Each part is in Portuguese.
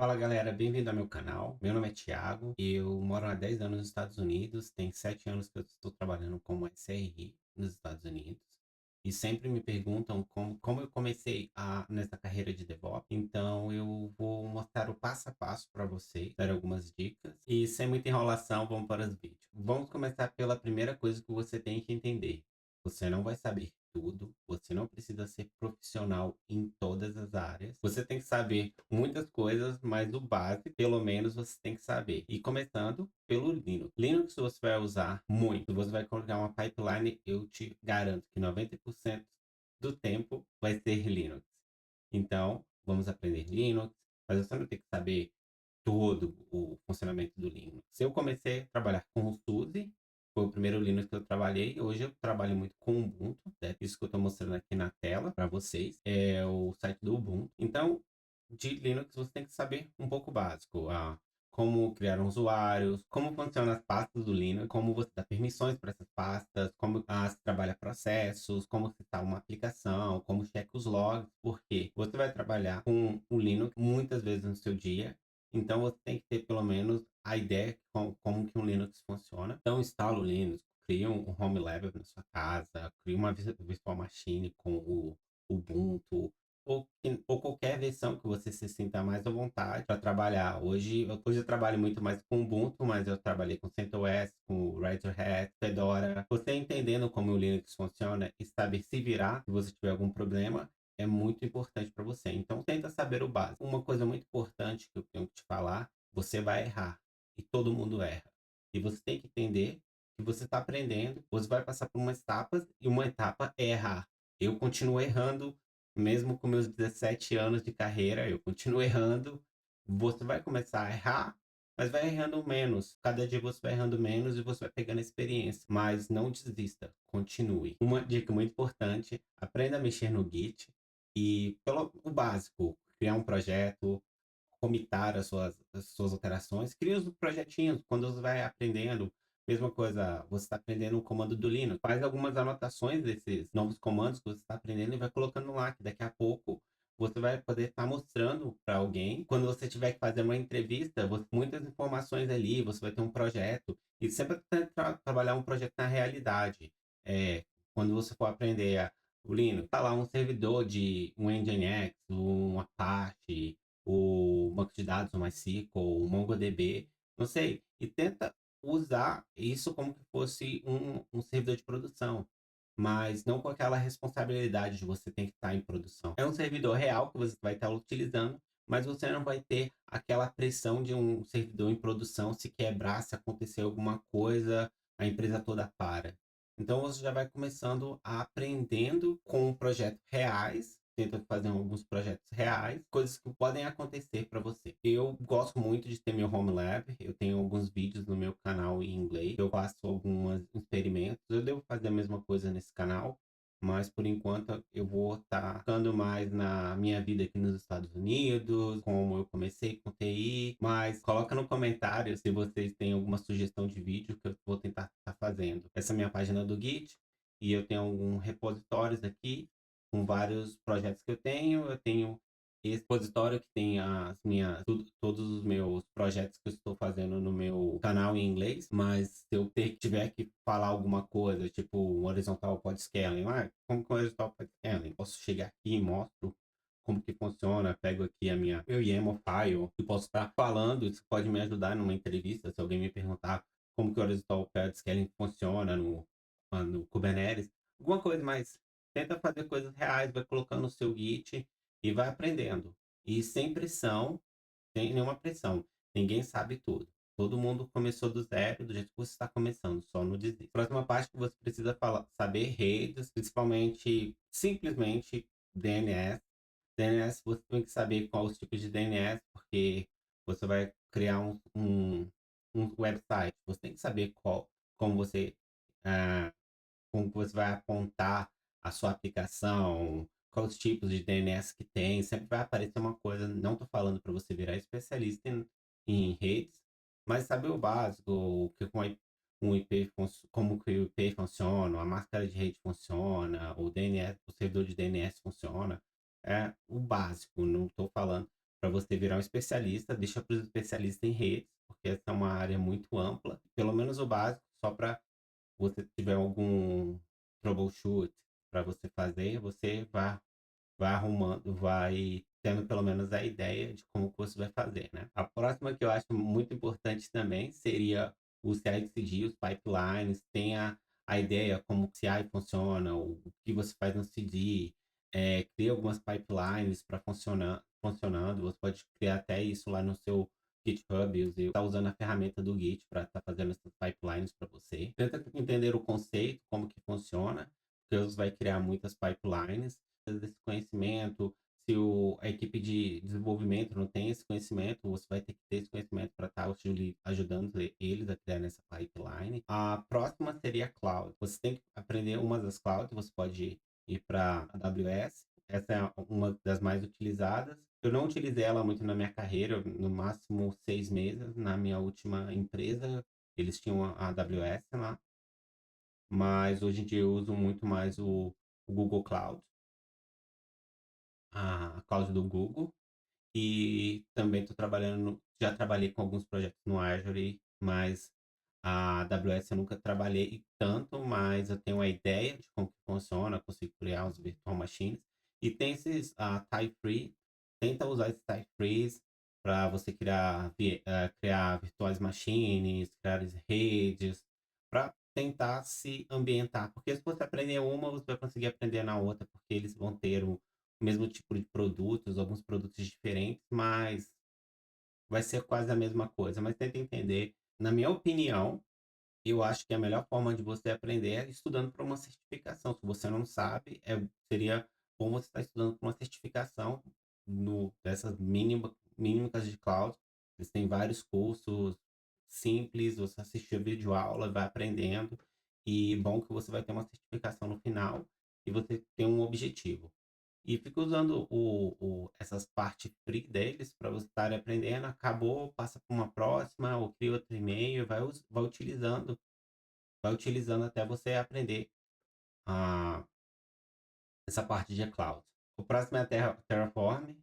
Fala galera, bem-vindo ao meu canal. Meu nome é Thiago, eu moro há 10 anos nos Estados Unidos, tem 7 anos que eu estou trabalhando como SRI nos Estados Unidos. E sempre me perguntam como eu comecei nessa carreira de DevOps. Então eu vou mostrar o passo a passo para vocês, dar algumas dicas. E sem muita enrolação, vamos para os vídeos. Vamos começar pela primeira coisa que você tem que entender. Você não vai saber tudo, você não precisa ser profissional em todas as áreas. Você tem que saber muitas coisas, mas o básico, pelo menos, você tem que saber. E começando pelo Linux. Linux você vai usar muito. Você vai colocar uma pipeline, eu te garanto que 90% do tempo vai ser Linux. Então, vamos aprender Linux, mas você não tem que saber todo o funcionamento do Linux. Eu comecei a trabalhar com o SUSE, foi o primeiro Linux que eu trabalhei. Hoje eu trabalho muito com o Ubuntu, né? Isso que eu estou mostrando aqui na tela para vocês é o site do Ubuntu. Então, de Linux você tem que saber um pouco básico, como criar um usuário, como funcionam as pastas do Linux, como você dá permissões para essas pastas, como se trabalha processos, como se instala uma aplicação, como checa os logs, porque você vai trabalhar com o Linux muitas vezes no seu dia, então você tem que ter pelo menos a ideia de como que um Linux funciona. Então instala o Linux, cria um home lab na sua casa, cria uma virtual machine com o Ubuntu, ou qualquer versão que você se sinta mais à vontade para trabalhar. Hoje eu trabalho muito mais com Ubuntu, mas eu trabalhei com CentOS, com Red Hat, Fedora. Você entendendo como o Linux funciona e saber se virar se você tiver algum problema, é muito importante para você. Então, tenta saber o básico. Uma coisa muito importante que eu tenho que te falar, você vai errar. E todo mundo erra. E você tem que entender que você está aprendendo, você vai passar por umas etapas, e uma etapa é errar. Eu continuo errando, mesmo com meus 17 anos de carreira, eu continuo errando. Você vai começar a errar, mas vai errando menos. Cada dia você vai errando menos e você vai pegando experiência. Mas não desista, continue. Uma dica muito importante, aprenda a mexer no Git e pelo o básico, criar um projeto, comitar as suas alterações, cria os projetinhos quando você vai aprendendo. Mesma coisa, você está aprendendo o comando do Linux, faz algumas anotações desses novos comandos que você está aprendendo e vai colocando lá, que daqui a pouco você vai poder estar mostrando para alguém. Quando você tiver que fazer uma entrevista, muitas informações ali, você vai ter um projeto, e sempre trabalhar um projeto na realidade. É, quando você for aprender o Linux, tá lá um servidor de um Nginx, um Apache, o banco de dados, o MySQL, o MongoDB, não sei, e tenta usar isso como que fosse um servidor de produção, mas não com aquela responsabilidade de você tem que estar em produção. É um servidor real que você vai estar utilizando, mas você não vai ter aquela pressão de um servidor em produção. Se quebrar, se acontecer alguma coisa, a empresa toda para. Então você já vai começando a aprendendo com projetos reais, tenta fazer alguns projetos reais, coisas que podem acontecer para você. Eu gosto muito de ter meu home lab, eu tenho alguns vídeos no meu canal em inglês, eu faço alguns experimentos, eu devo fazer a mesma coisa nesse canal, mas por enquanto eu vou estar focando mais na minha vida aqui nos Estados Unidos, como eu comecei com TI, mas coloca no comentário se vocês têm alguma sugestão de vídeo que eu vou tentar estar fazendo. Essa é a minha página do Git, e eu tenho alguns repositórios aqui com vários projetos que eu tenho. Eu tenho esse repositório que tem todos os meus projetos que eu estou fazendo no meu canal em inglês, mas se eu tiver que falar alguma coisa, tipo um horizontal pod scaling, como que é o horizontal pod scaling? Posso chegar aqui e mostro como que funciona, pego aqui meu YAML file e posso estar falando. Isso pode me ajudar numa entrevista, se alguém me perguntar como que o horizontal pod scaling funciona no Kubernetes, alguma coisa mais. Tenta fazer coisas reais, vai colocando no seu Git e vai aprendendo. E sem pressão, sem nenhuma pressão. Ninguém sabe tudo. Todo mundo começou do zero, do jeito que você está começando, só no desiste. Próxima parte que você precisa saber redes, principalmente, simplesmente DNS. DNS, você tem que saber qual os tipos de DNS, porque você vai criar um website. Você tem que saber como você, ah, como que você vai apontar a sua aplicação, quais os tipos de DNS que tem. Sempre vai aparecer uma coisa. Não estou falando para você virar especialista em redes, mas saber o básico, um IP, como que o IP funciona, a máscara de rede funciona, o DNS, o servidor de DNS funciona. É o básico, não estou falando. para você virar um especialista, deixa para os especialistas em redes, porque essa é uma área muito ampla, pelo menos o básico, só para você tiver algum troubleshoot para você fazer, você vai arrumando, vai tendo pelo menos a ideia de como que você vai fazer, né? A próxima que eu acho muito importante também seria o CI/CD, os pipelines, tem a ideia como o CI funciona, o que você faz no CD, cria algumas pipelines para funcionando, você pode criar até isso lá no seu GitHub, você está usando a ferramenta do Git para estar fazendo essas pipelines para você. Tenta entender o conceito, como que funciona, porque você vai criar muitas pipelines desse conhecimento. Se a equipe de desenvolvimento não tem esse conhecimento, você vai ter que ter esse conhecimento para estar ajudando eles a criar nessa pipeline. A próxima seria a cloud. Você tem que aprender uma das clouds, você pode ir para a AWS. Essa é uma das mais utilizadas. Eu não utilizei ela muito na minha carreira, no máximo 6 meses. Na minha última empresa, eles tinham a AWS lá, mas hoje em dia eu uso muito mais o Google Cloud, a cloud do Google. E também estou trabalhando, já trabalhei com alguns projetos no Azure, mas a AWS eu nunca trabalhei tanto, mas eu tenho uma ideia de como que funciona, consigo criar os virtual machines. E tem esses tie free, tenta usar esses tie frees para você criar virtuais machines, criar redes, para tentar se ambientar. Porque se você aprender uma, você vai conseguir aprender na outra, porque eles vão ter o mesmo tipo de produtos, alguns produtos diferentes, mas vai ser quase a mesma coisa. Mas tenta entender. Na minha opinião, eu acho que a melhor forma de você aprender é estudando para uma certificação. Se você não sabe, seria bom você estar estudando para uma certificação dessas mínimas de cloud. Eles têm vários cursos simples, você assiste a videoaula, vai aprendendo. E bom que você vai ter uma certificação no final e você tem um objetivo. E fica usando essas partes free deles para você estar aprendendo. Acabou, passa para uma próxima, ou cria outro e-mail, vai utilizando até você aprender a, essa parte de cloud. O próximo é a Terraform,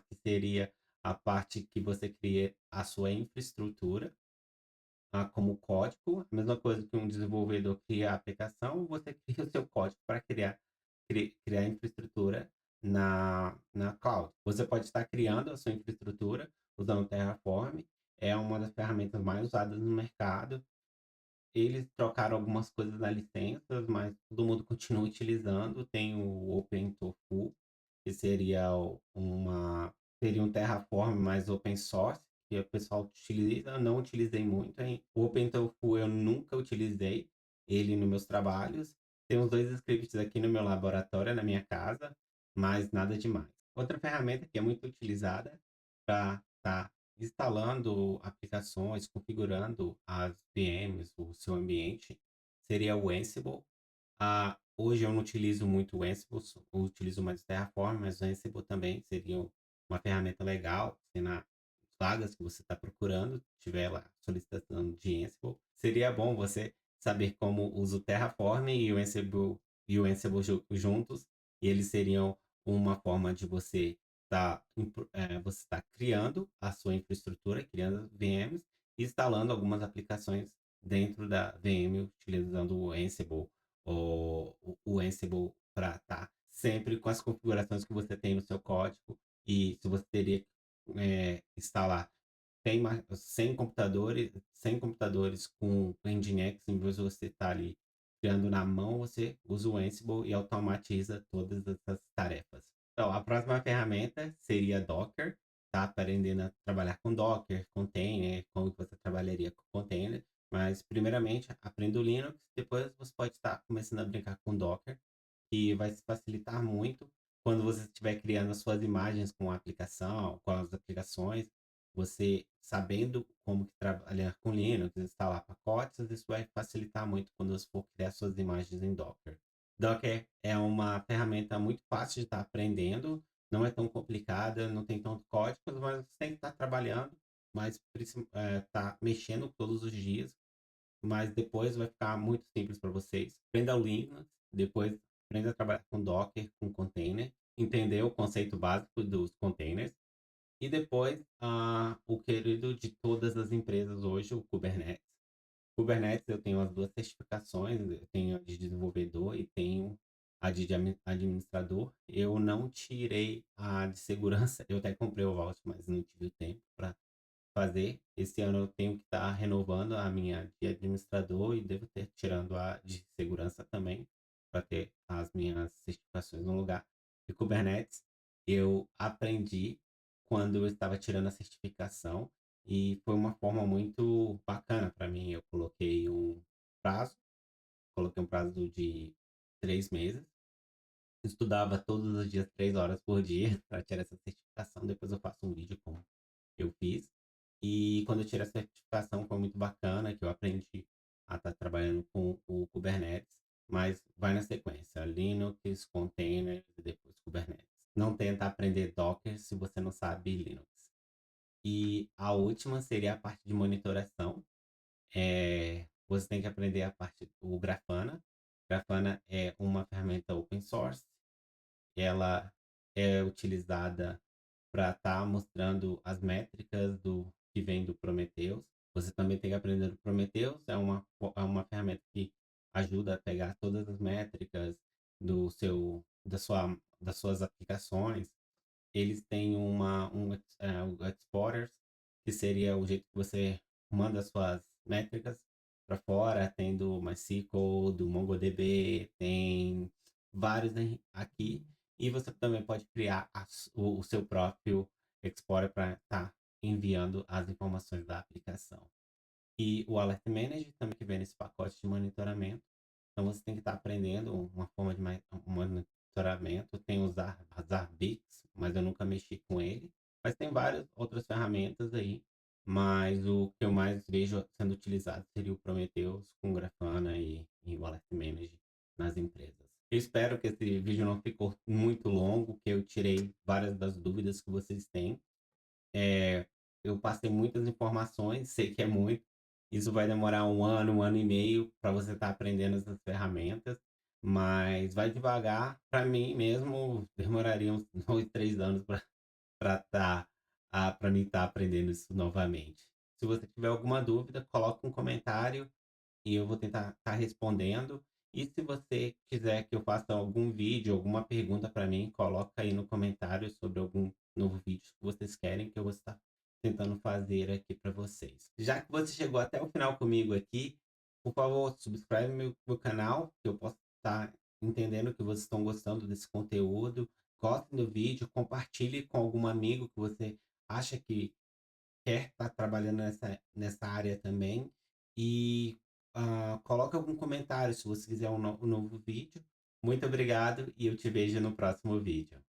que seria a parte que você cria a sua infraestrutura como código. A mesma coisa que um desenvolvedor cria a aplicação, você cria o seu código para criar infraestrutura na cloud. Você pode estar criando a sua infraestrutura usando o Terraform, é uma das ferramentas mais usadas no mercado. Eles trocaram algumas coisas na licença, mas todo mundo continua utilizando. Tem o OpenTofu, que seria um Terraform mais open source, que o pessoal utiliza. Eu não utilizei muito, hein? O OpenTofu eu nunca utilizei ele nos meus trabalhos. Tem uns dois scripts aqui no meu laboratório, na minha casa, mas nada demais. Outra ferramenta que é muito utilizada para estar instalando aplicações, configurando as VMs, o seu ambiente, seria o Ansible. Hoje eu não utilizo muito o Ansible, eu utilizo mais o Terraform, mas o Ansible também seria uma ferramenta legal, se na vagas que você está procurando, tiver lá solicitação de Ansible, seria bom você saber como usa o Terraform e o Ansible juntos, e eles seriam uma forma de você tá criando a sua infraestrutura, criando VMs, e instalando algumas aplicações dentro da VM utilizando o Ansible ou o Ansible para estar sempre com as configurações que você tem no seu código. E se você teria que instalar 100 computadores com o Nginx, em vez de você estar ali criando na mão, você usa o Ansible e automatiza todas essas tarefas. Então, a próxima ferramenta seria Docker, tá? Aprendendo a trabalhar com Docker, container, como que você trabalharia com container. Mas, primeiramente, aprenda o Linux, depois você pode estar começando a brincar com Docker, que vai se facilitar muito quando você estiver criando as suas imagens com a aplicação, com as aplicações, você sabendo como que trabalhar com Linux, instalar pacotes, isso vai facilitar muito quando você for criar suas imagens em Docker. Docker é uma ferramenta muito fácil de estar aprendendo, não é tão complicada, não tem tanto código, mas você tem que estar trabalhando, mas tá mexendo todos os dias, mas depois vai ficar muito simples para vocês. Aprenda o Linux, depois aprenda a trabalhar com Docker, com container, entender o conceito básico dos containers, E depois, o querido de todas as empresas hoje, o Kubernetes. Kubernetes eu tenho as 2 certificações, eu tenho a de desenvolvedor e tenho a de administrador. Eu não tirei a de segurança, eu até comprei o voucher, mas não tive o tempo para fazer. Esse ano eu tenho que estar renovando a minha de administrador e devo ter tirando a de segurança também, para ter as minhas certificações no lugar. E Kubernetes eu aprendi quando eu estava tirando a certificação e foi uma forma muito bacana para mim. Eu prazo, coloquei um prazo de 3 meses, estudava todos os dias 3 horas por dia para tirar essa certificação. Depois eu faço um vídeo como eu fiz. E quando eu tirei a certificação foi muito bacana, que eu aprendi a estar trabalhando com o Kubernetes, mas vai na sequência, Linux, containers e depois Kubernetes. Não tenta aprender Docker se você não sabe Linux. E a última seria a parte de monitoração. Você tem que aprender a parte do Grafana. Grafana é uma ferramenta open source. Ela é utilizada para estar mostrando as métricas do que vem do Prometheus. Você também tem que aprender o Prometheus, é uma ferramenta que ajuda a pegar todas as métricas das suas aplicações. Eles têm o Exporters, que seria o jeito que você manda suas métricas para fora. Tem do MySQL, do MongoDB, tem vários aqui. E você também pode criar o seu próprio Explorer para estar enviando as informações da aplicação. E o Alert Manager também que vem nesse pacote de monitoramento. Então você tem que estar aprendendo uma forma de monitoramento. Tem as Arbits, mas eu nunca mexi com ele. Mas tem várias outras ferramentas aí. Mas o que eu mais vejo sendo utilizado seria o Prometheus com Grafana e o Alert Manager nas empresas. Eu espero que esse vídeo não ficou muito longo, que eu tirei várias das dúvidas que vocês têm. É, eu passei muitas informações, sei que é muito. Isso vai demorar um ano e meio para você estar aprendendo essas ferramentas, mas vai devagar. Para mim mesmo, demoraria uns 2, 3 anos para mim estar aprendendo isso novamente. Se você tiver alguma dúvida, coloque um comentário e eu vou tentar estar respondendo. E se você quiser que eu faça algum vídeo, alguma pergunta para mim, coloca aí no comentário sobre algum novo vídeo que vocês querem que eu vou estar tentando fazer aqui para vocês. Já que você chegou até o final comigo aqui, por favor, subscreve meu canal, que eu posso estar entendendo que vocês estão gostando desse conteúdo. Gostem do vídeo, compartilhe com algum amigo que você acha que quer estar trabalhando nessa área também. E coloca algum comentário se você quiser um novo vídeo. Muito obrigado e eu te vejo no próximo vídeo.